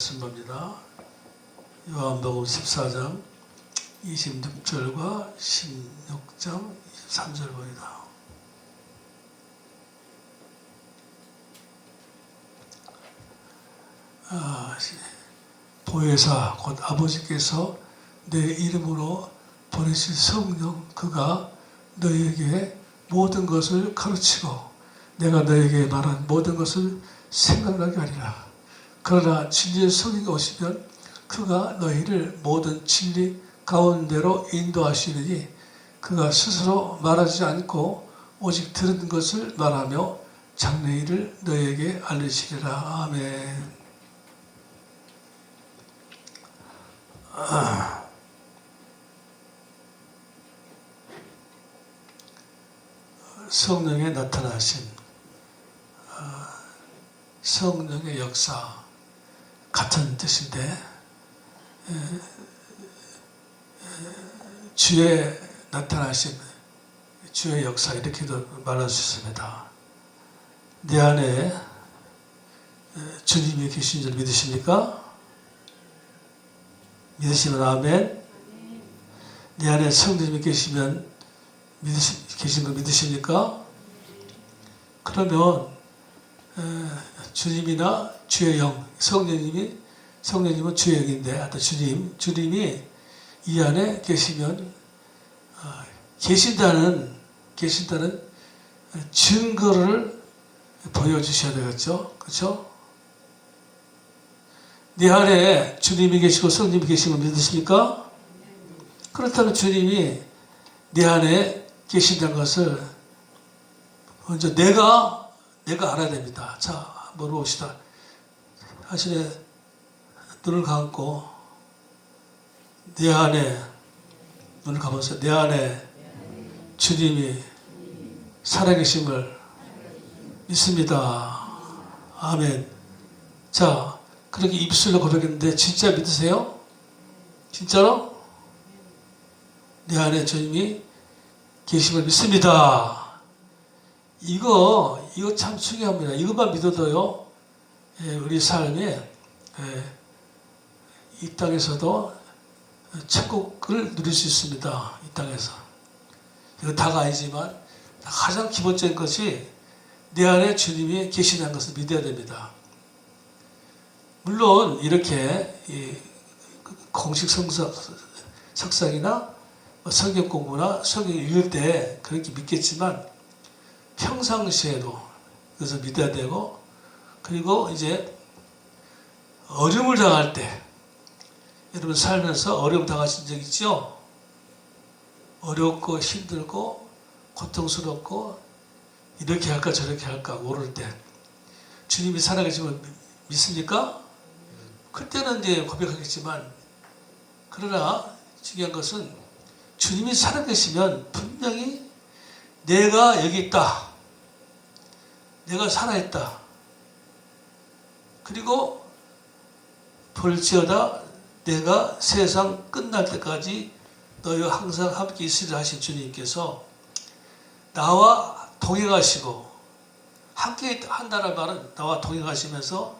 말씀입니다. 요한복음 14장 26절과 16장 23절 보이다. 보혜사 곧 아버지께서 내 이름으로 보내신 성령 그가 너희에게 모든 것을 가르치고 내가 너희에게 말한 모든 것을 생각나게 하리라. 그러나 진리의 성령이 오시면 그가 너희를 모든 진리 가운데로 인도하시리니 그가 스스로 말하지 않고 오직 들은 것을 말하며 장래일을 너희에게 알리시리라. 아멘. 성령의 나타나심, 성령의 역사 같은 뜻인데 주의 나타나심, 주의 역사 이렇게도 말할 수 있습니다. 내 안에 주님이 계신 줄 믿으십니까? 믿으시면 아멘. 내 안에 성령님이 계시면 계신 거 믿으십니까? 그러면 주님이나 주의 영, 성령님은 주의 영인데 하여튼 주님이 이 안에 계시면 계신다는 증거를 보여주셔야 되겠죠. 그렇죠? 내 안에 주님이 계시고 성령님이 계신 거 믿으십니까? 그렇다면 주님이 내 안에 계신다는 것을 먼저 내가 알아야 됩니다. 자, 한번 봅시다. 사실에 눈을 감고 내 안에 눈을 감아서 내 안에 주님이 살아계심을 믿습니다. 아멘. 자, 그렇게 입술로 고백했는데 진짜 믿으세요? 진짜로? 내 안에 주님이 계심을 믿습니다. 이거 참 중요합니다. 이것만 믿어도요, 우리 삶에 이 땅에서도 천국을 누릴 수 있습니다. 이 땅에서. 이거 다가 아니지만 가장 기본적인 것이 내 안에 주님이 계시다는 것을 믿어야 됩니다. 물론 이렇게 공식 석상이나 성경 공부나 성경 읽을 때 그렇게 믿겠지만 평상시에도 그것을 믿어야 되고, 그리고 이제 어려움을 당할 때, 여러분 살면서 어려움 당하신 적 있죠? 어렵고 힘들고 고통스럽고 이렇게 할까 저렇게 할까 모를 때 주님이 살아계심을 믿습니까? 그때는 이제 고백하겠지만, 그러나 중요한 것은 주님이 살아계시면 분명히 내가 여기 있다, 내가 살아있다, 그리고 볼지어다 내가 세상 끝날 때까지 너희와 항상 함께 있으리라 하신 주님께서 나와 동행하시고, 함께 한다는 말은 나와 동행하시면서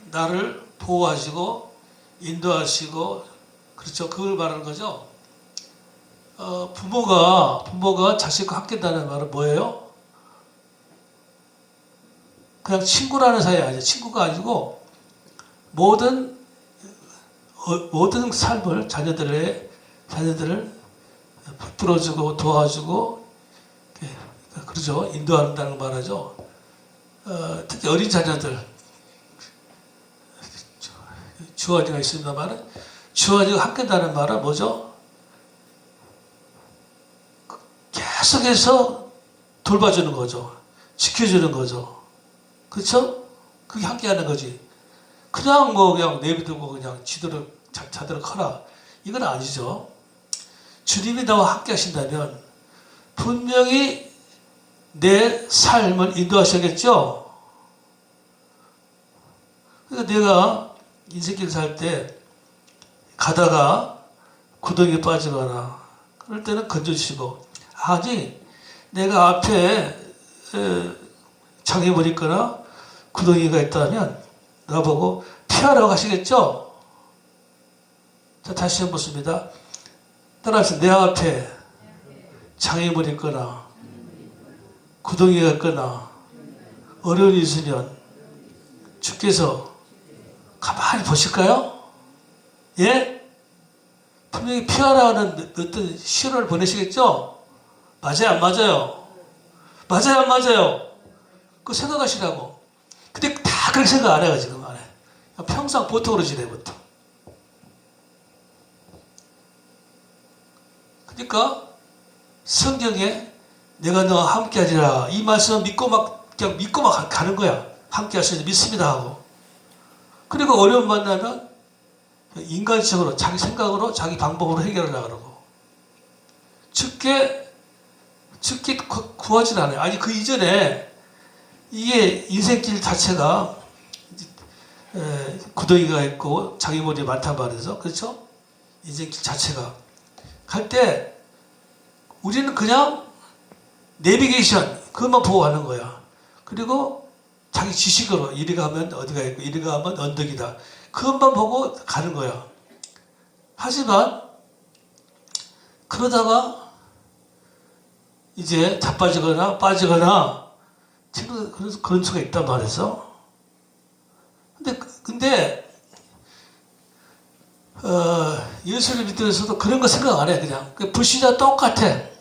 나를 보호하시고 인도하시고, 그렇죠, 그걸 말하는 거죠. 부모가 자식과 함께 한다는 말은 뭐예요? 그냥 친구라는 사이 아니에요. 친구가 아니고 모든 삶을 자녀들을 붙들어주고 도와주고, 그러죠, 인도한다는 거 말하죠. 특히 어린 자녀들, 주아지가 있습니다만 주아지가 함께 한다는 말은 뭐죠? 계속해서 돌봐주는 거죠. 지켜주는 거죠. 그렇죠? 그게 함께 하는 거지. 그냥 내비두고 그냥 자대로 커라, 이건 아니죠. 주님이 나와 함께 하신다면 분명히 내 삶을 인도하셔야겠죠. 그러니까 내가 인생길 살 때 가다가 구덩이에 빠지거나 그럴 때는 건져주시고, 아니 내가 앞에 장애물이 있거나 구덩이가 있다면 나보고 피하라고 하시겠죠? 자, 다시 한번 보습니다. 따라서 내 앞에 장애물이 있거나 구덩이가 있거나 어려움이 있으면 주께서 가만히 보실까요? 예? 분명히 피하라는 어떤 신호를 보내시겠죠? 맞아요, 안 맞아요? 맞아요, 안 맞아요? 그거 생각하시라고. 근데 다 그렇게 생각 안 해요, 지금 안 해. 평상 보통으로 지내, 보통. 그러니까 성경에 내가 너와 함께 하리라 이 말씀을 믿고 막 그냥 믿고 막 가는 거야. 함께 할 수 있는 믿습니다 하고. 그리고 어려움 만나면 인간적으로 자기 생각으로 자기 방법으로 해결하려고 그러고 죽게 구하진 않아요. 아니 그 이전에 이게 인생길 자체가 구덩이가 있고 장애물이 많단 말이죠. 그렇죠? 인생길 자체가 갈 때 우리는 그냥 내비게이션 그것만 보고 가는 거야. 그리고 자기 지식으로 이리 가면 어디가 있고 이리 가면 언덕이다. 그것만 보고 가는 거야. 하지만 그러다가 이제 자빠지거나 빠지거나 그런 수가 있단 말이죠. 근데 예수를 믿으면서도 그런 거 생각 안 해. 그냥 불신자 똑같아.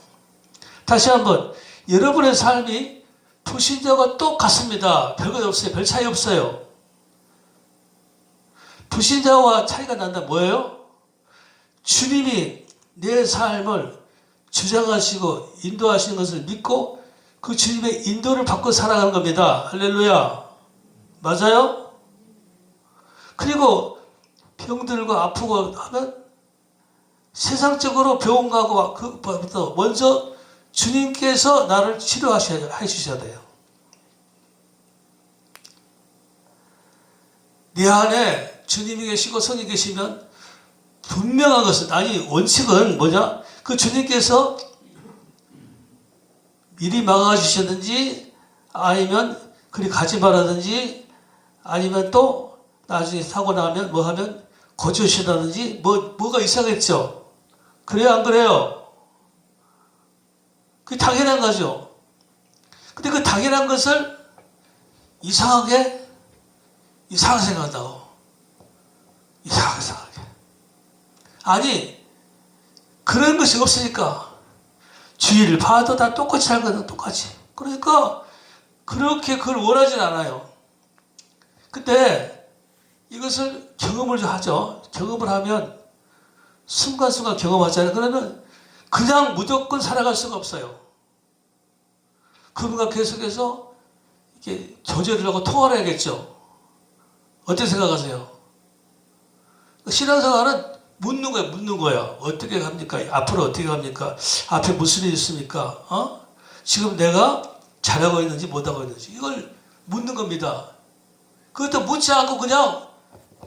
다시 한번 여러분의 삶이 불신자가 똑같습니다. 별거 없어요. 별 차이 없어요. 불신자와 차이가 난다 뭐예요? 주님이 내 삶을 주장하시고 인도하시는 것을 믿고 그 주님의 인도를 받고 살아가는 겁니다. 할렐루야. 맞아요? 그리고 병들고 아프고 하면 세상적으로 병원 가고 그부터 먼저 주님께서 나를 치료해 주셔야 돼요. 내 안에 주님이 계시고 성이 계시면 분명한 것은 아니 원칙은 뭐냐? 그 주님께서 미리 막아주셨든지 아니면 그리 가지 말라든지 아니면 또 나중에 사고 나면 뭐 하면 고쳐주신다든지 뭐가 있어야겠죠. 그래요 안 그래요? 그게 당연한 거죠. 근데 그 당연한 것을 이상하게 생각한다고. 이상하게. 아니 그런 것이 없으니까 주의를 봐도 다 똑같이 살거든. 똑같이. 그러니까 그렇게 그걸 원하진 않아요. 근데 이것을 경험을 좀 하죠. 경험을 하면 순간순간 경험하잖아요. 그러면 그냥 무조건 살아갈 수가 없어요. 그분과 계속해서 이렇게 교제를 하고 통화를 해야겠죠. 어떻게 생각하세요? 신앙생활은 묻는 거야. 어떻게 갑니까? 앞으로 어떻게 갑니까? 앞에 무슨 일이 있습니까? 지금 내가 잘하고 있는지 못하고 있는지 이걸 묻는 겁니다. 그것도 묻지 않고 그냥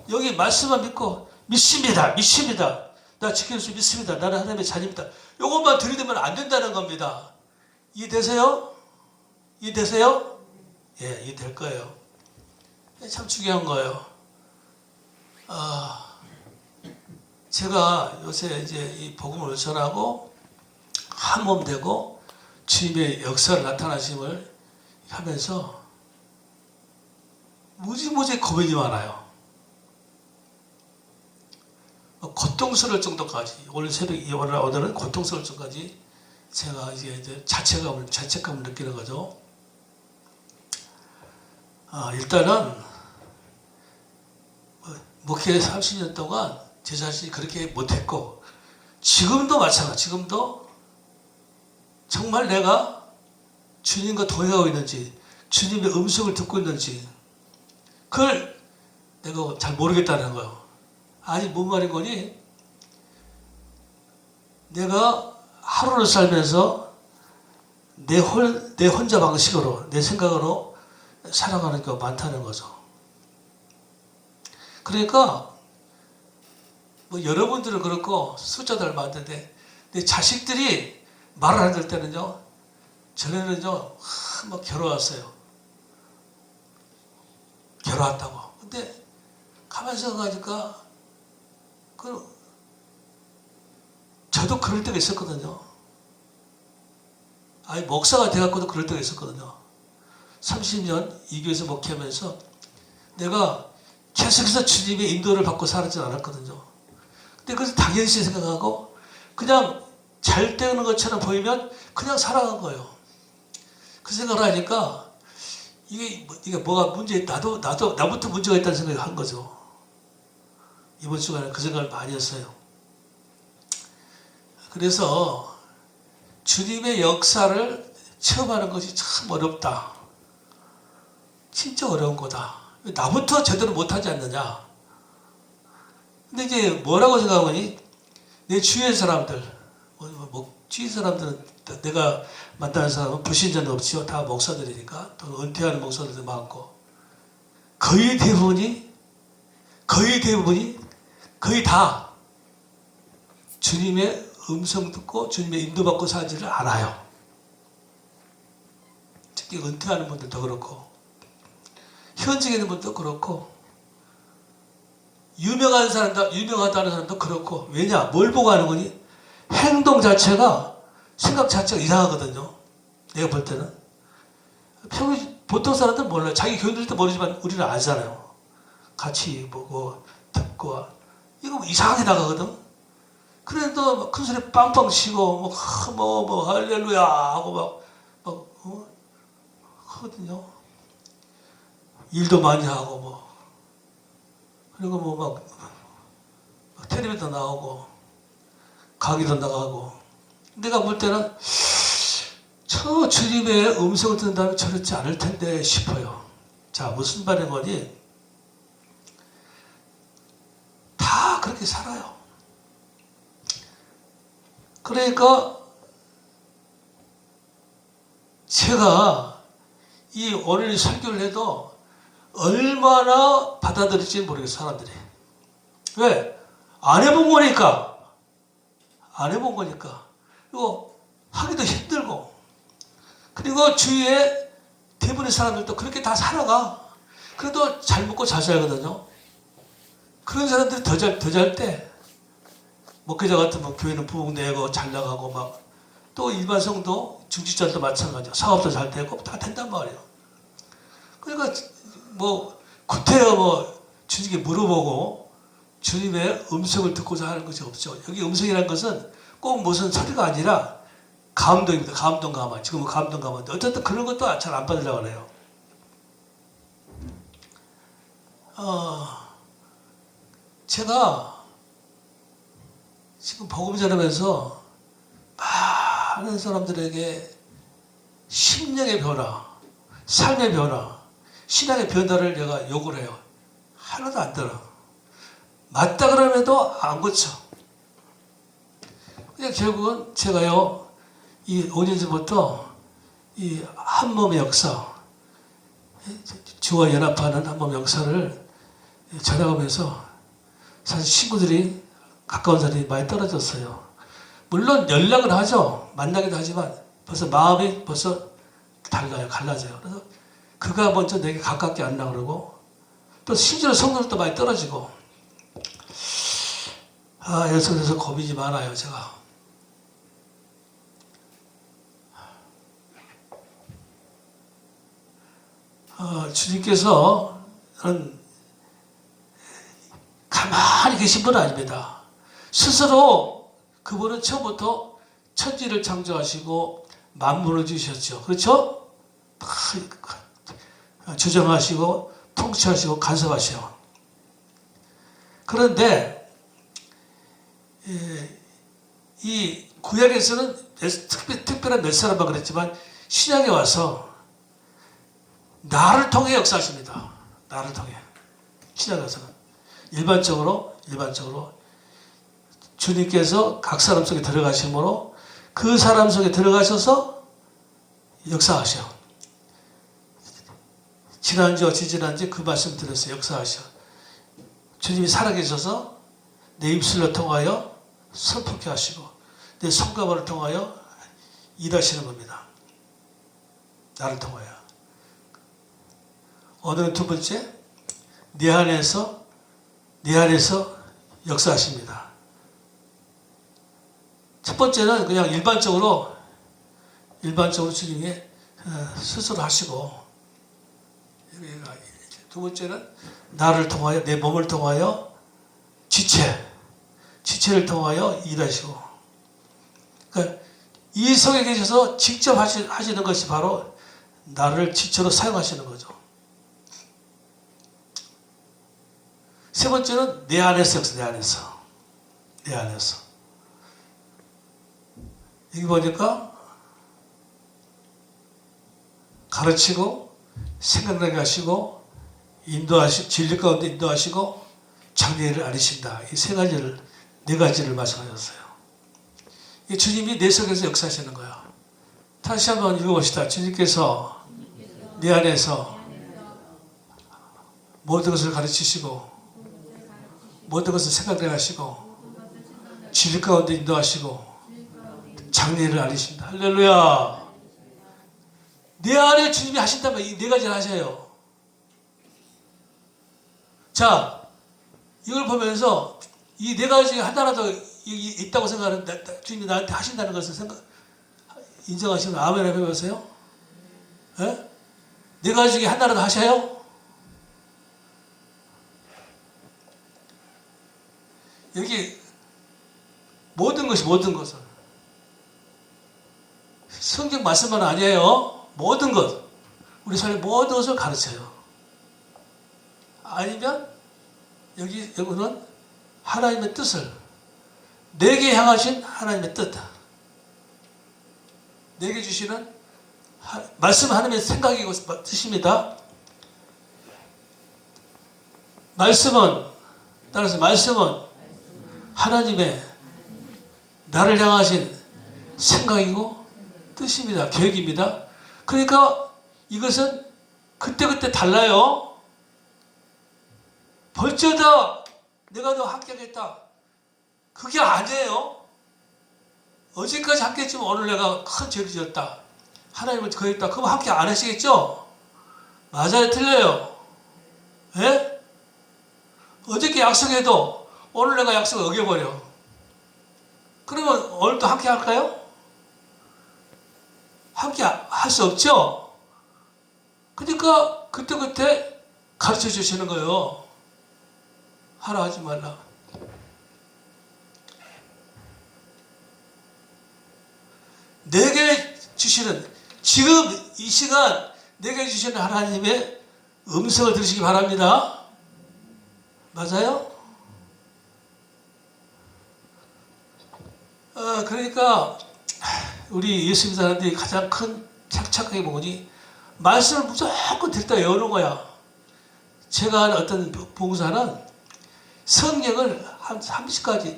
여기 말씀만 믿고 믿습니다. 나 지킬 수 믿습니다. 나는 하나님의 자녀입니다. 이것만 들이대면 안 된다는 겁니다. 이해되세요? 이해되세요? 예, 이해될 거예요. 참 중요한 거예요. 제가 요새 이제 이 복음을 전하고 한 몸 되고 주님의 역사를 나타나심을 하면서 무지무지 고민이 많아요. 고통스러울 정도까지 오늘은 고통스러울 정도까지 제가 이제 자책감을 느끼는 거죠. 일단은 목회 30년 동안 제 자신이 그렇게 못했고 지금도 마찬가지. 지금도 정말 내가 주님과 동행하고 있는지 주님의 음성을 듣고 있는지 그걸 내가 잘 모르겠다는 거예요. 아니 뭔 말인 거니? 내가 하루를 살면서 내 혼자 방식으로 내 생각으로 살아가는 경우가 많다는 거죠. 그러니까 뭐 여러분들은 그렇고 숫자도 얼마 안 되는데 내 자식들이 말을 안 들 때는요. 전에는요. 막 괴로웠어요. 괴로웠다고. 근데 가만히 생각하니까 저도 그럴 때가 있었거든요. 아니 목사가 돼갖고도 그럴 때가 있었거든요. 30년 이 교회에서 목회하면서 내가 계속해서 주님의 인도를 받고 살았지 않았거든요. 근데 그래서 당연시 생각하고 그냥 잘 되는 것처럼 보이면 그냥 살아간 거예요. 그 생각을 하니까 이게 뭐가 문제 나부터 문제가 있다는 생각을 한 거죠. 이번 주간에 그 생각을 많이 했어요. 그래서 주님의 역사를 체험하는 것이 참 어렵다. 진짜 어려운 거다. 나부터 제대로 못하지 않느냐. 근데 이제 뭐라고 생각하니 내 주위의 사람들, 주위 사람들은 내가 만나는 사람은 불신자는 없지요. 다 목사들이니까. 또 은퇴하는 목사들도 많고. 거의 대부분이 거의 다 주님의 음성 듣고 주님의 인도받고 사는지를 알아요. 특히 은퇴하는 분들도 그렇고 현직에 있는 분도 그렇고 유명하다는 사람도 그렇고. 왜냐? 뭘 보고 하는 거니? 행동 자체가 생각 자체가 이상하거든요. 내가 볼 때는 보통 사람들은 몰라요. 자기 교인 들도 모르지만 우리는 알잖아요. 같이 보고 듣고 이거 이상하게 나가거든. 그래도 큰 소리 빵빵 치고 뭐 할렐루야 하고 막 하거든요. 일도 많이 하고 그리고 막 텔레비도 나오고 강의도 나가고. 내가 볼 때는 저 주님의 음성을 듣는다면 저렇지 않을 텐데 싶어요. 자, 무슨 말인 거니? 다 그렇게 살아요. 그러니까 제가 이 오늘 설교를 해도 얼마나 받아들일지 모르겠어요, 사람들이. 왜? 안 해본 거니까. 안 해본 거니까. 그리고 하기도 힘들고. 그리고 주위에 대부분의 사람들도 그렇게 다 살아가. 그래도 잘 먹고 잘 살거든요. 그런 사람들이 더 잘 때, 목회자 같으면 교회는 부흥 내고 잘 나가고 또 일반 성도, 중직자도 마찬가지고 사업도 잘 되고 다 된단 말이에요. 그러니까 구태여 주님께 물어보고 주님의 음성을 듣고자 하는 것이 없죠. 여기 음성이라는 것은 꼭 무슨 소리가 아니라 감동입니다. 감동. 지금은 감동 감화인데 어쨌든 그런 것도 잘 안 받으려고 그래요. 제가 지금 복음 전하면서 많은 사람들에게 심령의 변화, 삶의 변화, 신앙의 변화를 내가 요구를 해요. 하나도 안 들어. 맞다 그러면도 안 고쳐. 그냥 결국은 제가요, 이 5년 전부터 이 한몸의 역사, 주와 연합하는 한몸 역사를 전해가면서 사실 친구들이 가까운 사람이 많이 떨어졌어요. 물론 연락은 하죠. 만나기도 하지만 벌써 마음이 달라요. 갈라져요. 그래서 그가 먼저 내게 가깝게 안 나고 그러고 또 심지어 성도들도 많이 떨어지고 그래서 고민이 많아요. 제가. 주님께서는 가만히 계신 분은 아닙니다. 스스로 그분은 처음부터 천지를 창조하시고 만물을 주셨죠. 그렇죠? 주정하시고 통치하시고 간섭하시고. 그런데 이 구약에서는 특별한 몇 사람만 그랬지만 신약에 와서 나를 통해 역사하십니다. 나를 통해. 신약에서는 일반적으로 주님께서 각 사람 속에 들어가심으로 그 사람 속에 들어가셔서 역사하셔. 지난주 어찌지난주 그 말씀 드렸어요. 역사하셔. 주님이 살아계셔서 내 입술을 통하여 슬프게 하시고 내 손가락을 통하여 일하시는 겁니다. 나를 통하여. 오늘은 두 번째, 내 안에서 역사하십니다. 첫 번째는 그냥 일반적으로 주님이 스스로 하시고, 두 번째는 나를 통하여, 내 몸을 통하여 지체를 통하여 일하시고, 그러니까 이 속에 계셔서 직접 하시는 것이 바로 나를 지체로 사용하시는 거죠. 세 번째는 내 안에서 내 안에서. 여기 보니까 가르치고 생각나게 하시고 진리 가운데 인도하시고 장래를 알리신다. 이 네 가지를 말씀하셨어요. 이 주님이 내 속에서 역사하시는 거야. 다시 한번 읽어봅시다. 주님께서 내 안에서 모든 것을 가르치시고 모든 것을 생각나게 하시고 진리 가운데 인도하시고 장래를 알리신다. 할렐루야. 내 안에 주님이 하신다면 이 네 가지를 하셔요. 자, 이걸 보면서 이 네 가지 중에 하나라도 있다고 생각하는, 주님이 나한테 하신다는 것을 인정하시면 아멘 해보세요. 예? 네 가지 중에 하나라도 하셔요? 여기 모든 것을 성경 말씀만 아니에요. 모든 것, 우리 삶의 모든 것을 가르쳐요. 아니면 여기는 하나님의 뜻을, 내게 향하신 하나님의 뜻, 내게 주시는 말씀은 하나님의 생각이고 뜻입니다. 따라서 말씀은 하나님의 나를 향하신 생각이고 뜻입니다. 계획입니다. 그러니까 이것은 그때그때 달라요. 벌써다 내가 너 합격했다. 그게 아니에요. 어제까지 합격했지만 오늘 내가 큰 죄를 지었다. 하나님을 거했다. 그럼 합격 안 하시겠죠? 맞아요? 틀려요? 예? 어저께 약속해도 오늘 내가 약속을 어겨버려. 그러면 오늘도 합격할까요? 합격할 수 없죠? 그러니까 그때그때 가르쳐 주시는 거예요. 하라 하지 말라. 내게 주시는, 지금 이 시간 내게 주시는 하나님의 음성을 들으시기 바랍니다. 맞아요? 그러니까 우리 예수 믿는 사람들이 가장 큰 착각의 부분이 말씀을 무조건 듣다 외우는 거야. 제가 아는 어떤 봉사는 성경을 한 30가지,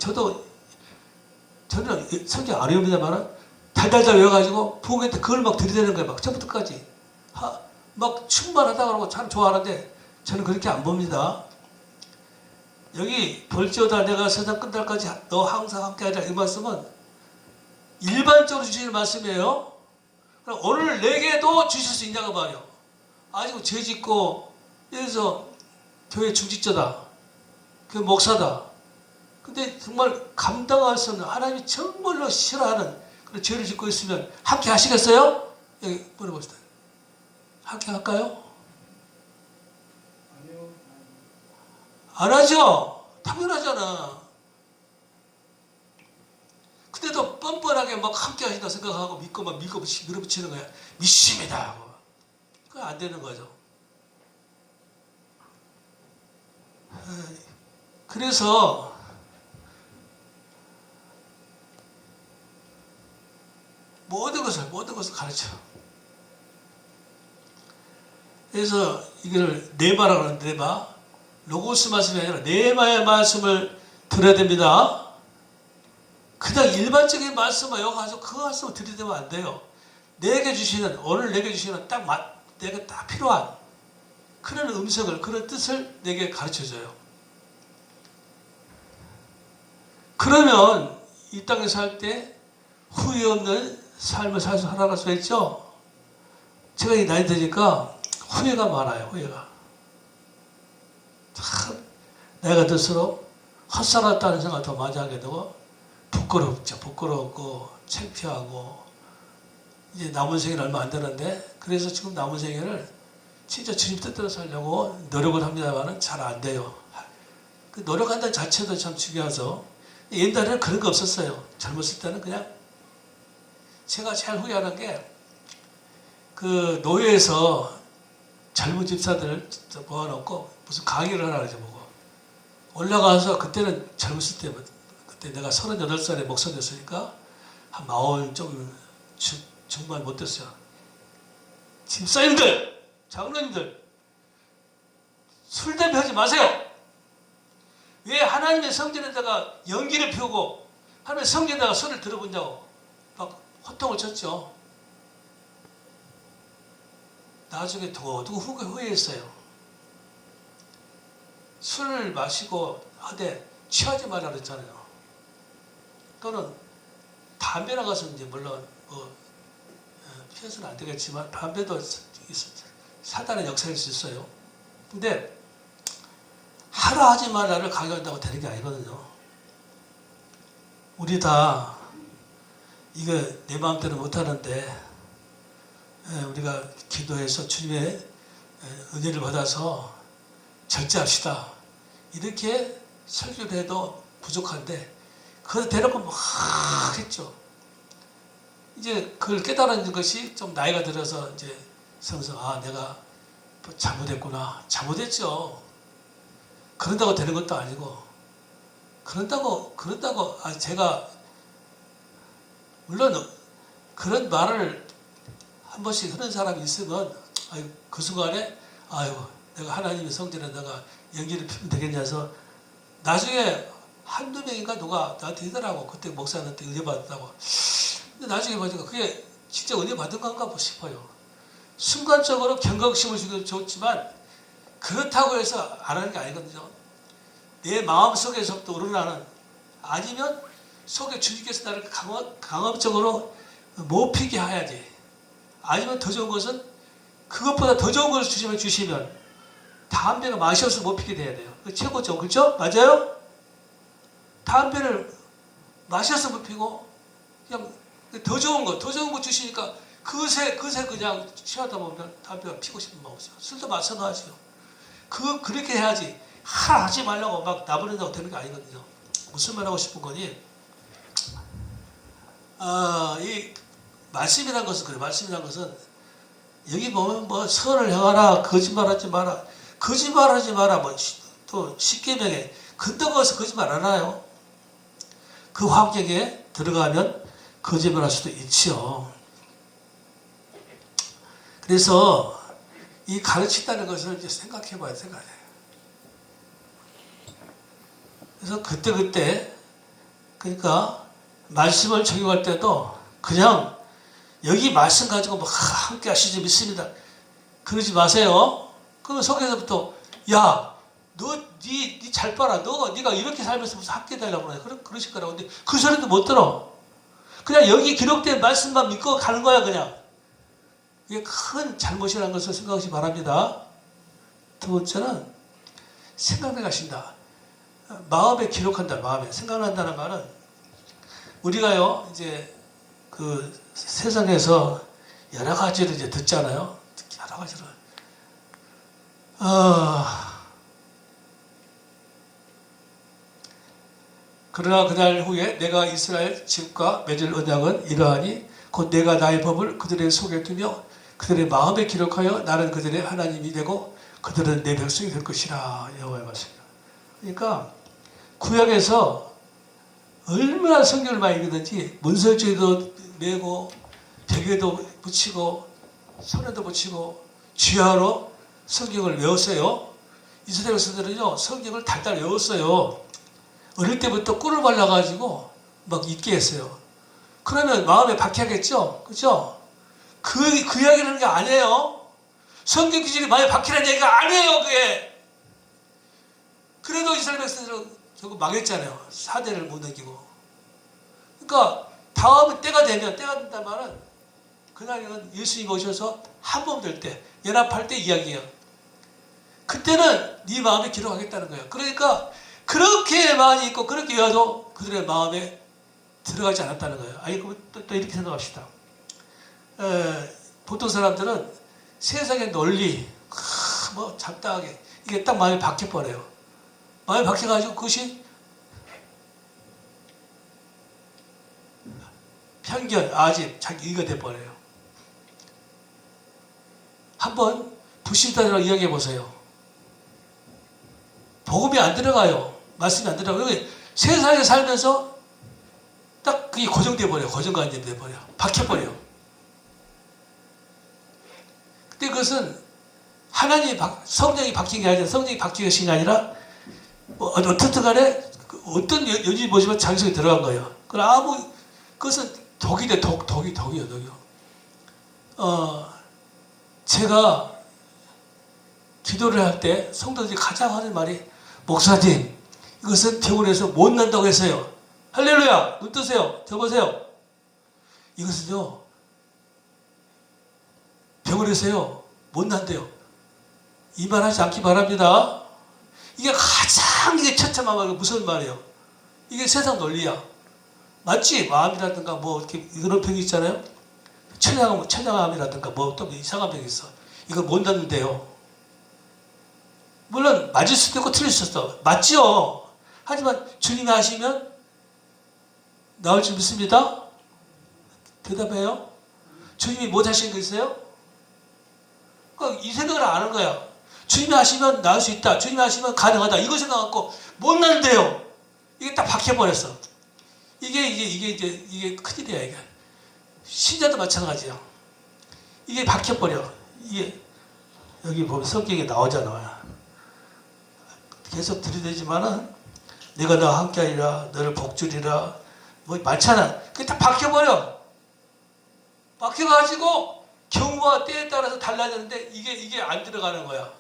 저는 성경 안 외웁니다만 달달달 외워가지고 부흥회 때 그걸 막 들이대는 거예요. 막 처음부터 끝까지. 막 충만하다 그러고 참 좋아하는데 저는 그렇게 안 봅니다. 여기 벌지어다 내가 세상 끝날까지 너 항상 함께하리라, 이 말씀은 일반적으로 주시는 말씀이에요. 그럼 오늘 내게도 주실 수 있냐고 말이요. 아직 죄 짓고 여기서 교회 중직자다, 그 목사다. 근데 정말 감당할 수 없는, 하나님이 정말로 싫어하는 그런 죄를 짓고 있으면 함께 하시겠어요? 여기 물어봅시다. 함께 할까요? 아니요. 안 하죠? 당연하잖아. 근데도 뻔뻔하게 막 함께 하신다 생각하고 믿고 막 밀어붙이는 거야. 믿습니다 하고. 그거 안 되는 거죠. 그래서 모든 것을 가르쳐. 그래서 이걸 네마라고 하는데, 네마, 로고스 말씀이 아니라 네마의 말씀을 들어야 됩니다. 그냥 일반적인 말씀만 여가지고 그 말씀을 들이대면 안 돼요. 오늘 내게 주시는 내가 딱 필요한 그런 음성을, 그런 뜻을 내게 가르쳐줘요. 그러면 이 땅에 살 때 후회 없는 삶을 살아갈 수 있죠. 제가 이 나이 드니까 후회가 많아요. 후회가. 참 나이가 들수록 헛살았다는 생각을 더 많이 하게 되고 부끄럽죠. 부끄럽고 창피하고 이제 남은 생애는 얼마 안 되는데 그래서 지금 남은 생애를 진짜 주님 뜻대로 살려고 노력을 합니다만 잘 안 돼요. 그 노력한다는 자체도 참 중요하죠. 옛날에는 그런 거 없었어요. 젊었을 때는 그냥 제가 제일 후회하는 게 그 노예에서 젊은 집사들 모아놓고 무슨 강의를 하라 그러죠 보고 올라가서 그때는 젊었을 때 그때 내가 38살에 목사 됐으니까 한 40 좀 정말 못 됐어요. 집사님들, 장로님들 술 담배 하지 마세요. 왜 하나님의 성전에다가 연기를 피우고 하나님의 성전에다가 소리를 들어본다고 막 호통을 쳤죠. 나중에 두고 후회했어요. 술을 마시고 하되 취하지 말라 그랬잖아요. 또는 담배 나가서 이제 물론 피해서는 안 되겠지만 담배도 사단의 역사일 수 있어요. 근데 하라 하지 말라를 강요한다고 되는 게 아니거든요. 우리 다 이거 내 마음대로 못하는데 우리가 기도해서 주님의 은혜를 받아서 절제합시다. 이렇게 설교를 해도 부족한데 그걸 대놓고 막 했죠. 이제 그걸 깨달은 것이 좀 나이가 들어서 이제 성서 내가 잘못했구나. 잘못했죠. 그런다고 되는 것도 아니고 그런다고 제가 물론 그런 말을 한 번씩 하는 사람이 있으면 그 순간에 내가 하나님의 성전에다가 연기를 피우면 되겠냐 해서 나중에 한두 명인가 누가 나한테 이더라고. 그때 목사한테 은혜 받았다고. 근데 나중에 보니까 그게 진짜 은혜 받은 건가 싶어요. 순간적으로 경각심을 줬지만 그렇다고 해서 안 하는 게 아니거든요. 내 마음속에서부터 우러나는 아니면 속에 주님께서 나를 강압적으로 못 피게 해야지. 아니면 더 좋은 것은 그것보다 더 좋은 것을 주시면 담배가 맛이 없어서 못 피게 돼야 돼요. 그 최고죠. 그렇죠? 맞아요? 담배를 맛이 없어서 못 피고 그냥 더 좋은 거 주시니까 그새 그냥 취하다 보면 담배가 피고 싶은 마음 없어요. 술도 마찬가지요. 그렇게 해야지 하지 말라고 막 나버린다고 되는 게 아니거든요. 무슨 말 하고 싶은 거니? 이 말씀이란 것은 그래. 말씀이란 것은 여기 보면 뭐 선을 행하라, 거짓말하지 마라, 또 십계명에 근거가 없어 거짓말 안 하나요? 그 환경에 들어가면 거짓말할 수도 있지요. 그래서 이 가르친다는 것을 이제 생각해봐야 생각해. 그래서 그때 그러니까 말씀을 적용할 때도 그냥 여기 말씀 가지고 막 함께 하시지 믿습니다. 그러지 마세요. 그러면 속에서부터 니 잘 봐라. 네가 이렇게 살면서 무슨 함께 되려고 그래. 그러실 거라고. 근데 그 소리도 못 들어. 그냥 여기 기록된 말씀만 믿고 가는 거야 그냥. 이게 큰 잘못이라는 것을 생각하시 바랍니다. 두 번째는 생각해 가신다. 마음에 기록한다. 마음에 생각난다는 말은 우리가요 이제 그 세상에서 여러 가지를 이제 듣잖아요. 여러 가지를. 그러나 그날 후에 내가 이스라엘 집과 맺을 언약은 이러하니 곧 내가 나의 법을 그들의 속에 두며 그들의 마음에 기록하여 나는 그들의 하나님이 되고 그들은 내 백성이 될 것이라. 여호와의 말씀입니다. 그러니까 구약에서 얼마나 성경을 많이 읽든지 문설주에도 내고 벽에도 붙이고 손에도 붙이고 쥐하로 성경을 외웠어요. 이스라엘 백성들은요 성경을 달달 외웠어요. 어릴 때부터 꿀을 발라가지고 막 읽게 했어요. 그러면 마음에 박혀야겠죠? 그죠? 그 이야기를 하는 게 아니에요. 성경 기준이 마음에 박히라는 얘기가 아니에요, 그게. 그래도 이스라엘 백성들은 결국 망했잖아요. 사대를 못 넘기고. 그러니까 다음 때가 된다는 말은 그날은 예수님이 오셔서 한 번 될 때, 연합할 때 이야기예요. 그때는 네 마음에 기록하겠다는 거예요. 그러니까 그렇게 많이 있고 그렇게 외워도 그들의 마음에 들어가지 않았다는 거예요. 아니, 또 이렇게 생각합시다. 보통 사람들은 세상의 논리, 뭐 잡다하게 이게 딱 마음에 박혀버려요. 마음에 박혀가지고 그것이 편견, 아집, 자기 의가 돼버려요. 한번 불신자들하고 이야기해 보세요. 복음이 안 들어가요. 말씀이 안 들어가요. 세상에 살면서 딱 그게 고정돼 버려요. 고정관념이 돼 버려. 박혀버려. 근데 그것은 하나님이 성령이 바뀐 게 아니라 성령이 바뀐 것이 아니라 뭐 어떻든 간에 어떤 연지 보시면 장성이 들어간 거예요. 그럼 그것은 독이 돼. 독이요. 제가 기도를 할 때 성도들이 가장 하는 말이 목사님 이것은 병원에서 못 난다고 했어요. 할렐루야. 눈 뜨세요. 저보세요. 이것은요 병원에서요 못 난대요. 이 말 하지 않기 바랍니다. 이게 가장 이게 처참하고 무서운 말이에요. 이게 세상 논리야. 맞지? 마음이라든가 뭐 이렇게 그런 병이 있잖아요. 천양암이라든가 뭐 또 이상한 병이 있어. 이거 못 낫는데요. 물론 맞을 수도 있고 틀릴 수도 있어. 맞죠? 하지만 주님이 하시면 나올 줄 믿습니다. 대답해요. 주님이 못 하신 거 있어요? 그러니까 이 생각을 안 하는 거야. 주님이 하시면 나을 수 있다. 주님이 하시면 가능하다. 이거 생각하고 못 나는데요. 이게 딱 박혀버렸어. 이게 큰일이야, 이게. 신자도 마찬가지야. 이게 박혀버려. 이게, 여기 보면 성경에 나오잖아. 계속 들이대지만은, 내가 너와 함께 하리라, 너를 복주리라, 뭐 많잖아. 그게 다 박혀버려. 박혀가지고, 경우와 때에 따라서 달라야 되는데, 이게 안 들어가는 거야.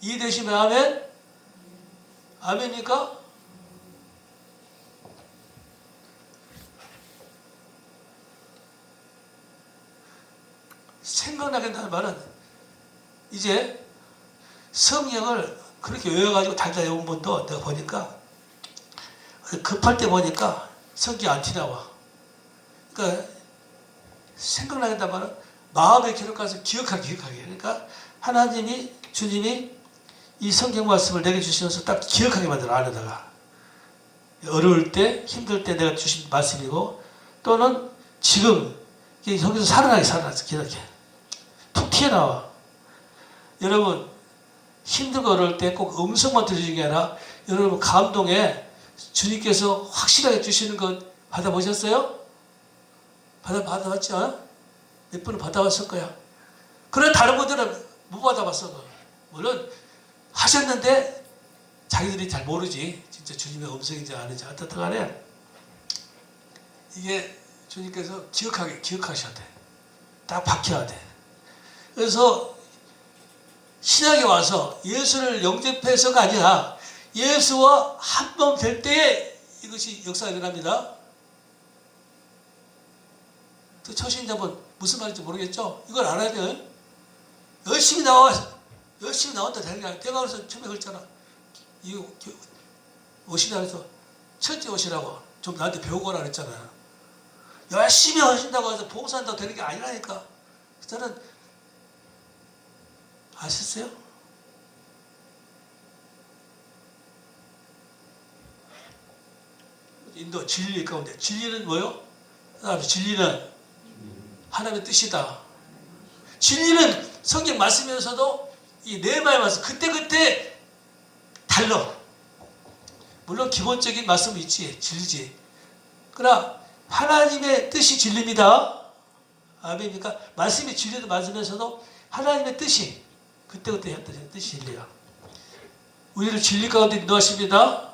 이해되시면 아멘? 아멘입니까? 생각나게 한다는 말은 이제 성경을 그렇게 외워가지고 달달 외운 분도 내가 보니까 급할 때 보니까 성경이 안 티나와. 그러니까 생각나게 한다는 말은 마음에 기록해서 기억하게. 그러니까 하나님이 주님이 이 성경 말씀을 내게 주시면서 딱 기억하게 만들어 안에다가 어려울 때 힘들 때 내가 주신 말씀이고 또는 지금 여기서 살아나서 기억해. 툭 튀어나와. 여러분 힘들고 어려울 때 꼭 음성만 들으시는 게 아니라 여러분 감동에 주님께서 확실하게 주시는 것 받아보셨어요? 받아봤죠? 몇 분은 받아봤을 거야. 그런 다른 분들은 못 받아봤어. 물론 하셨는데 자기들이 잘 모르지. 진짜 주님의 음성인지 아닌지 어떻든 간에 이게 주님께서 기억하셔야 돼. 딱 박혀야 돼. 그래서 신약에 와서 예수를 영접해서가 아니라 예수와 한 번 될 때에 이것이 역사가 일어납니다. 또 초신자분 무슨 말인지 모르겠죠? 이걸 알아야 돼요. 열심히 나온다 되는 게 아니라 내가 그래서 처음에 그랬잖아. 이거 오시라 해서 첫째 오시라고 좀 나한테 배우고 오라 그랬잖아요. 열심히 하신다고 해서 봉사한다고 되는 게 아니라니까. 저는 아셨어요? 인도 진리 가운데 진리는 뭐요? 진리는 하나님의 뜻이다. 진리는 성경 말씀이면서도 이 네 마의 말씀 그때 달라. 물론 기본적인 말씀은 있지. 진리지. 그러나 하나님의 뜻이 진리입니다. 아멘입니까? 말씀이 진리도 말씀에서도 하나님의 뜻이 그때 했던 뜻이 진리야. 우리를 진리 가운데 인도하십니다.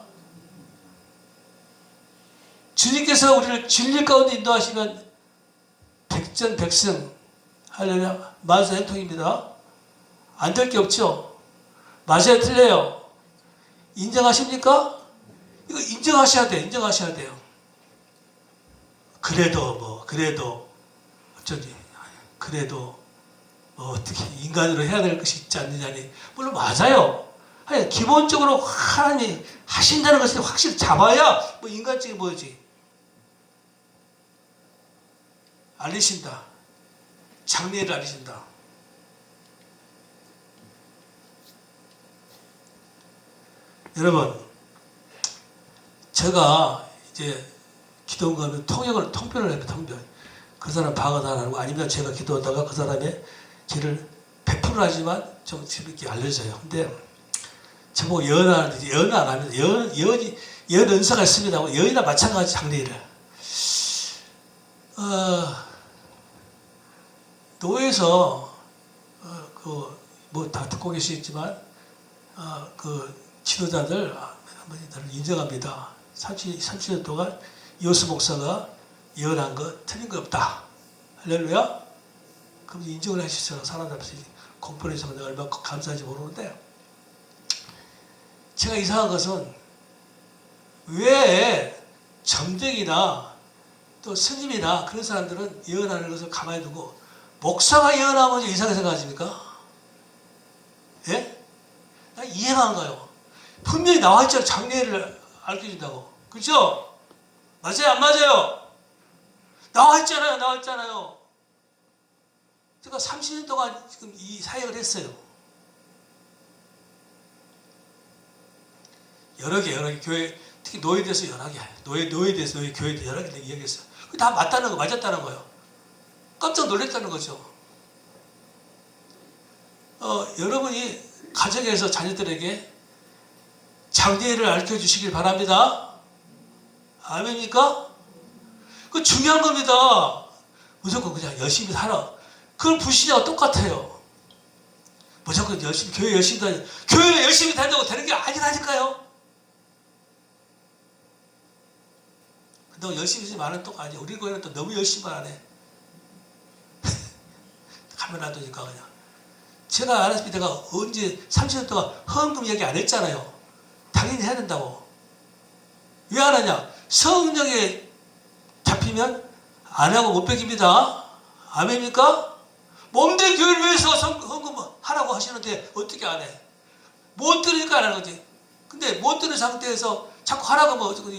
주님께서 우리를 진리 가운데 인도하시면 백전백승 할렐루야 만사형통입니다. 안 될 게 없죠. 맞아요, 틀려요. 인정하십니까? 이거 인정하셔야 돼요. 그래도 어쩐지 그래도 뭐 어떻게 인간으로 해야 될 것이 있지 않느냐니 물론 맞아요. 아니, 기본적으로 하나님이 하신다는 것을 확실히 잡아야 뭐 인간적인 뭐지 알리신다. 장래를 알리신다. 여러분, 제가 이제 기도원 가면 통편을 해요. 통편. 그 사람 방어다라고 아니면 제가 기도하다가 그 사람의 길을 100% 하지만 좀 재밌게 알려줘요. 근데 저보고 예언하는데 예언 안 하면 예언 은사가 있습니다. 예언이나 마찬가지 장래를. 노예에서 뭐 다 듣고 계시겠지만 그 지도자들 인정합니다. 30년 동안 이호수 목사가 예언한 거 틀린 거 없다. 할렐루야. 그럼 인정을 하시죠. 사람 앞에서 공포를 해서 내가 얼마나 감사한지 모르는데 제가 이상한 것은 왜 점쟁이나 또 스님이나 그런 사람들은 예언하는 것을 가만히 두고 목사가 예언하면 이상하게 생각하십니까? 예? 나 이해가 안 가요. 분명히 나와있잖아요. 장래를 알려준다고. 그죠? 맞아요? 안 맞아요? 나와있잖아요. 제가 30년 동안 지금 이 사역을 했어요. 여러 개 교회, 특히 노예에 대해서 여러 개, 노예에 대해서, 교회에 대해서 여러 개 이야기했어요. 그게 다 맞았다는 거예요. 깜짝 놀랐다는 거죠. 여러분이 가정에서 자녀들에게 장래를 알려주시길 바랍니다. 아멘입니까? 그 중요한 겁니다. 무조건 그냥 열심히 살아. 그건 불신자와 똑같아요. 무조건 교회 열심히 다녀. 교회 열심히 다닌다고 되는 게 아니라니까요. 너 열심히 하지 말은 또 아니야. 우리 교회는 또 너무 열심히 안 해. 가면 놔두니까 그냥. 제가 알았을 때 내가 언제 30년 동안 헌금 얘기 안 했잖아요. 당연히 해야 된다고. 왜 안 하냐? 성령에 잡히면 안 하고 못 베깁니다. 아멘입니까? 몸된 교회를 위해서 헌금 하라고 하시는데 어떻게 안 해? 못 들으니까 안 하는 거지. 근데 못 들은 상태에서 자꾸 하라고 하면 어쩌고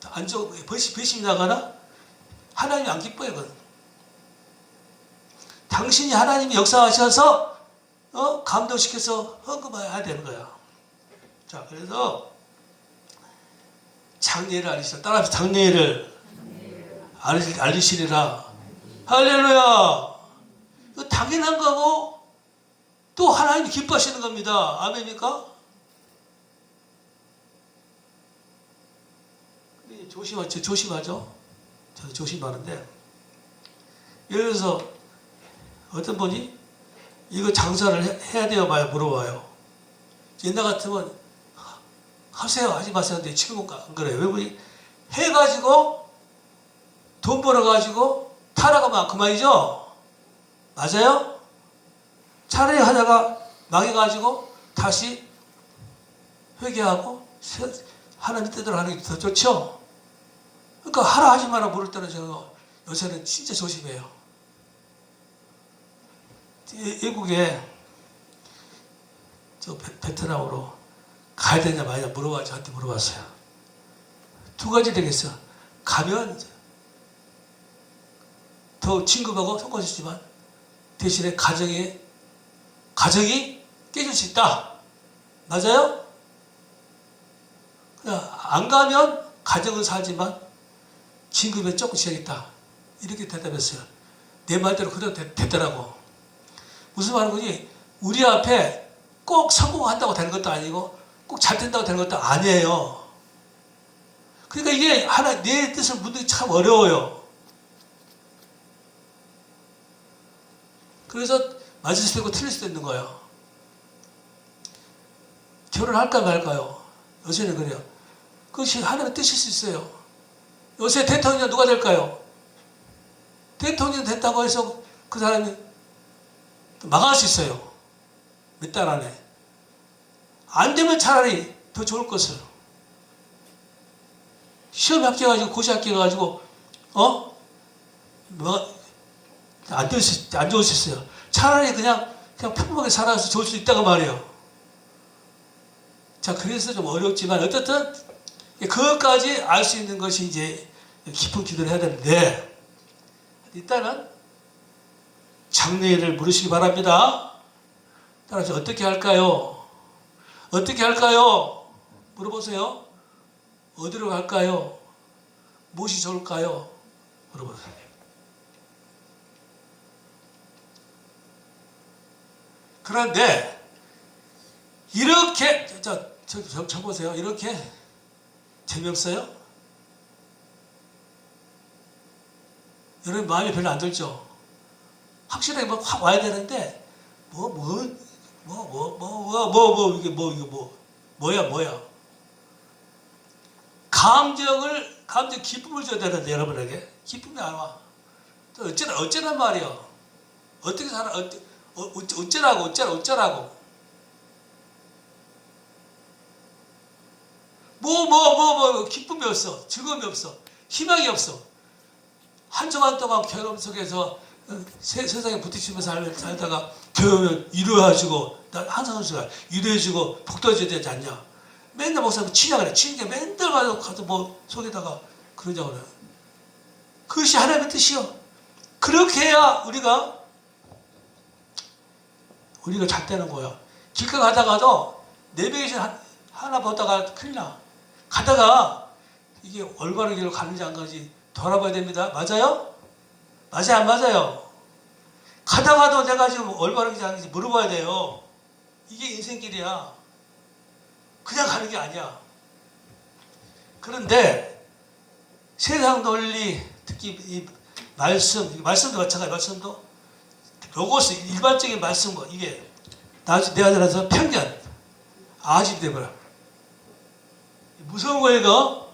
안 좋고 배심이 나가나? 하나님이 안 기뻐요. 그건. 당신이 하나님이 역사하셔서 감동시켜서 헌금해야 되는 거야. 자, 그래서 장래를 알리시라. 따라서 장래를 알리시리라. 할렐루야. 이거 당연한 거고 또 하나님이 기뻐하시는 겁니다. 아멘입니까? 조심하죠. 저도 조심하는데 예를 들어서 어떤 분이 이거 장사를 해야 돼요? 마요? 물어봐요. 옛날 같으면 하세요. 하지 마세요. 근데 지금은 안 그래요. 왜 그러니? 해가지고 돈 벌어가지고 타락하면 그만이죠? 맞아요? 차라리 하다가 망해가지고 다시 회개하고 하나님 뜻대로 하는 게 더 좋죠? 그러니까 하라 하지 마라 물을 때는 제가 요새는 진짜 조심해요. 외국에 저 베트남으로 가야 되냐 마냐 저한테 물어봤어요. 두 가지 되겠어. 가면 더 진급하고 성공했지만 대신에 가정이 깨질 수 있다. 맞아요? 그냥 안 가면 가정은 살지만 진급에 조금 지야겠다. 이렇게 대답했어요. 내 말대로 그대로 됐더라고. 무슨 말인 거지? 우리 앞에 꼭 성공한다고 되는 것도 아니고 꼭 잘 된다고 되는 것도 아니에요. 그러니까 이게 내 뜻을 묻는 게 참 어려워요. 그래서 맞을 수도 있고 틀릴 수도 있는 거예요. 결혼할까 말까요? 요새는 그래요. 그것이 하나님의 뜻일 수 있어요. 요새 대통령 누가 될까요? 대통령 됐다고 해서 그 사람이 망할 수 있어요. 몇 달 안에. 안 되면 차라리 더 좋을 것을. 시험 합격해가지고 고시 합격해가지고 안 좋을 수 있어요. 차라리 그냥 평범하게 살아서 좋을 수 있다고 말이에요. 자, 그래서 좀 어렵지만 어쨌든 그것까지 알 수 있는 것이 이제 깊은 기도를 해야 되는데, 일단은 장래를 물으시기 바랍니다. 따라서 어떻게 할까요? 어떻게 할까요? 물어보세요. 어디로 갈까요? 무엇이 좋을까요? 물어보세요. 그런데 이렇게 저 보세요. 이렇게 재미없어요? 여러분 마음이 별로 안 들죠? 확실하게 확 와야 되는데 이게 뭐야? 감정 기쁨을 줘야 되는데 여러분에게 기쁨이 안 와. 또 어쩌란 말이야. 어떻게 살아? 어쩌라고? 기쁨이 없어. 즐거움이 없어. 희망이 없어. 한 주간 동안 괴로움 속에서 세상에 부딪히면서 살다가 괴로움을 위로해주고, 항상 선수가 위로해주고 복도해줘야 되지 않냐. 맨날 목사님 치냐 그래. 치는 게 맨날 가서 속에다가 그러자고 그래. 그것이 하나님의 뜻이요. 그렇게 해야 우리가 잘 되는 거야. 길가 가다가도 내비게이션 하나 보다가 큰일 나. 가다가 이게 올바른 길로 가는지 안 가는지 돌아봐야 됩니다. 맞아요? 맞아요? 안 맞아요? 가다가도 내가 지금 올바른 길이 아닌지 물어봐야 돼요. 이게 인생길이야. 그냥 가는 게 아니야. 그런데 세상 논리, 특히 이 말씀도 마찬가지, 말씀도 로고스, 일반적인 말씀, 이게 내가 들어서 편견, 아집이 돼버려. 무서운 거예요, 이거.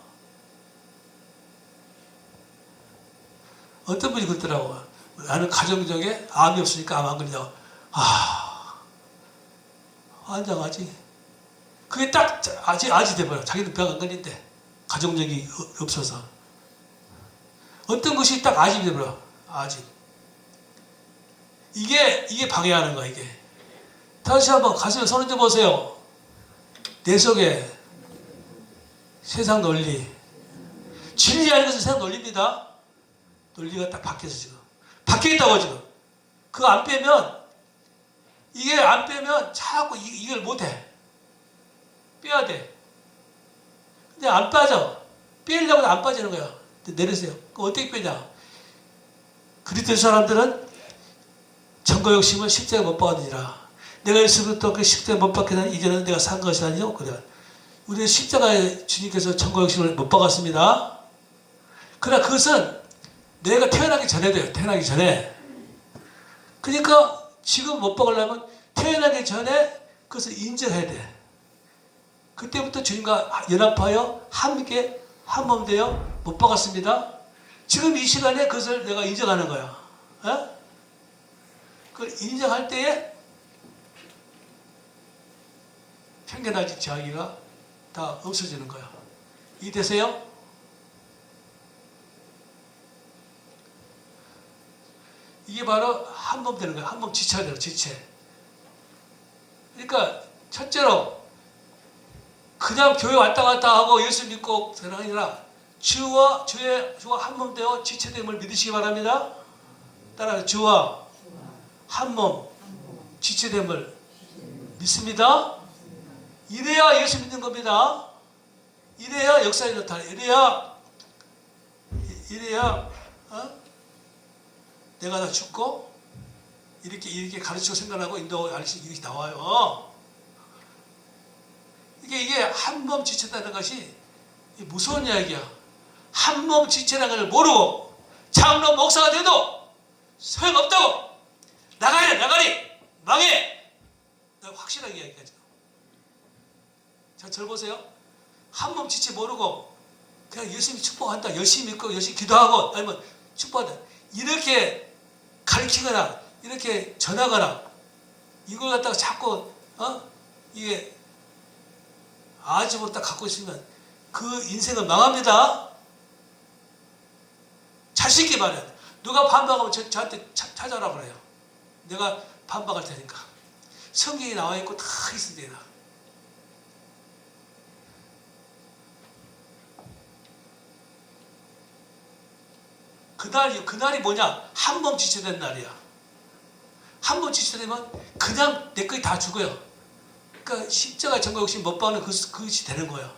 어떤 분이 그러더라고. 나는 가정적에 암이 없으니까 암 안 걸린다고. 환장하지. 그게 딱 아지 돼버려. 자기는 병 안 걸린대. 가정적이 없어서. 어떤 것이 딱 아집이 돼버려. 아집. 이게 방해하는 거야, 이게. 다시 한번 가슴에 손 얹어 보세요. 내 속에 세상 논리. 진리 아닌 것은 세상 논리입니다. 논리가 딱 바뀌어서 지금. 바뀌어 있다고 지금. 그거 안 빼면, 이게 안 빼면 자꾸 이걸 못 해. 빼야 돼. 근데 안 빠져. 빼려고 안 빠지는 거야. 내리세요. 그럼 어떻게 빼냐? 그리스도 사람들은 전거 욕심은 십자가 못 박았느니라. 내가 예수부터 그 십자가 못 박게 된 이전에는 내가 산 것이 아니요. 그래. 우리는 십자가에 주님께서 전거 욕심을 못 박았습니다. 그러나 그것은 내가 태어나기 전에 돼요. 태어나기 전에. 그러니까 지금 못 박으려면 태어나기 전에 그것을 인정해야 돼. 그때부터 주님과 연합하여 함께 한 몸 되어 못 박았습니다. 지금 이 시간에 그것을 내가 인정하는 거야. 어? 그걸 인정할 때에 편견하지 자기가 다 없어지는 거야. 이해되세요? 이게 바로 한 몸 되는 거야. 한 몸 지체가 되는 거야. 지체. 그러니까 첫째로 그냥 교회 왔다 갔다 하고 예수 믿고 되는 게 아니라 주와 한 몸 되어 지체됨을 믿으시기 바랍니다. 따라서 주와 한 몸 지체됨을 믿습니다. 이래야 예수 믿는 겁니다. 이래야 역사에 나타나. 이래야 내가 다 죽고 이렇게 가르치고 생각하고 인도하고 이렇게 나와요. 이게 한 몸 지체다는 것이 무서운 이야기야. 한 몸 지체라는 걸 모르고 장로 목사가 돼도 소용없다고. 나가리 망해. 내가 확실하게 이야기하죠. 자, 저를 보세요. 한 몸 지체 모르고 그냥 열심히 축복한다. 열심히 믿고 열심히 기도하고 아니면 축복한다. 이렇게 가르치거나 이렇게 전하거나 이걸 갖다가 자꾸 이게 아집으로 딱 갖고 있으면 그 인생은 망합니다. 자신 있게 말해야 돼. 누가 반박하면 저한테 찾아라 그래요. 내가 반박할 테니까. 성경에 나와 있고 다 있습니다. 그날이 뭐냐? 한 번 지체된 날이야. 한 번 지체되면 그냥 내 것이 다 죽어요. 그러니까 십자가 전과 욕심 못 박는 그것이 되는 거야.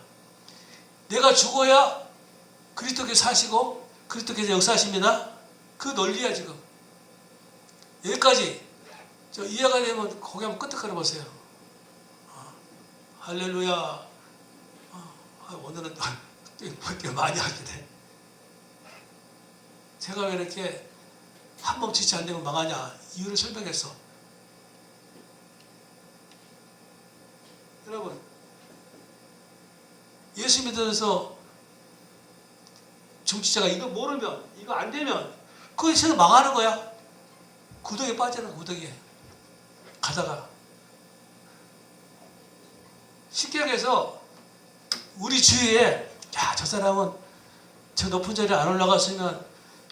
내가 죽어야 그리스도께서 사시고 그리스도께서 역사하십니다. 그 논리야 지금. 여기까지 이해가 되면 거기 한번 끄떡거려 보세요. 할렐루야. 오늘은 많이 하게 돼. 제가 왜 이렇게 한 번 지체 안 되면 망하냐 이유를 설명했어. 여러분, 예수 믿어서 정치자가 이거 모르면, 이거 안 되면 그 세상 망하는 거야. 구덩이에 빠지는 구덩이에 가다가. 쉽게 얘기해서 우리 주위에 야, 저 사람은 저 높은 자리에 안 올라갔으면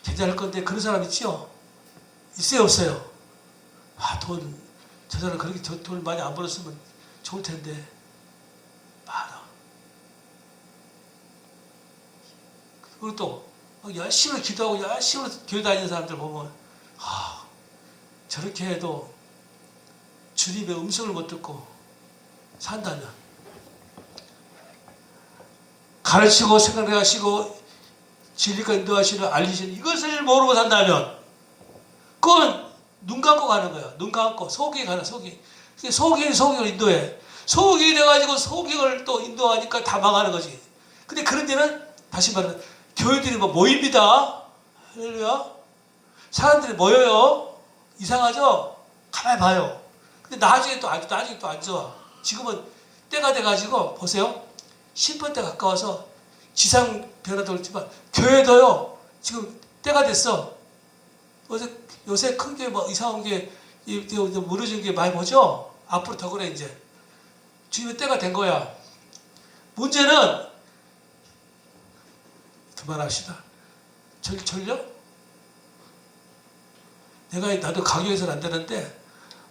괜찮을 건데 그런 사람 있지요? 있어요, 없어요? 저 사람 그렇게 돈 많이 안 벌었으면 좋을 텐데. 많아. 그리고 또 열심히 기도하고 열심히 교회 다니는 사람들 보면 저렇게 해도 주님의 음성을 못 듣고 산다면, 가르치고 생각하시고 진리가 인도하시는 알리시는 이것을 모르고 산다면 그건 눈 감고 가는 거야. 눈 감고 소경이 가는 소경. 소경을 인도해. 소경이 돼가지고 소경을 또 인도하니까 다 망하는 거지. 근데 그런 데는 다시 말하면 교회들이 모입니다. 할렐루야. 사람들이 모여요. 이상하죠? 가만히 봐요. 근데 나중에 또 안 좋아. 지금은 때가 돼가지고 보세요. 심판 때 가까워서 지상 변화도 그렇지만 교회도요. 지금 때가 됐어. 요새 큰 게 이상한 게 무너진 게 많이 보죠? 앞으로 더 그래 이제. 주님의 때가 된 거야. 문제는 그만합시다. 졸려? 나도 강요해서는 안 되는데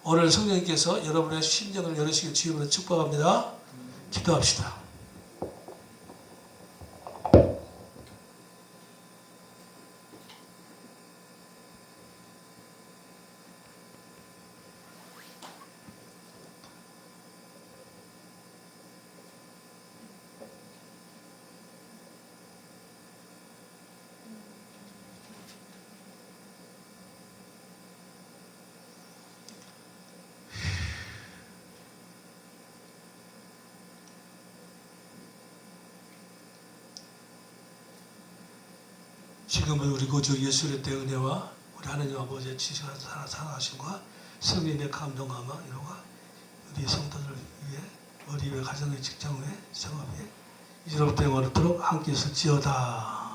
오늘 성령님께서 여러분의 심령을 열으시길 주님으로 축복합니다. 기도합시다. 지금은 우리 구주 예수 그리스도의 은혜와 우리 하나님 아버지의 지시가 살아가심과 성령의 감동함과 이로가 우리 성도들 위해 우리 위해 가정의 직장 위에 생활 위에 이제로부터 영원토록 함께 있을지어다.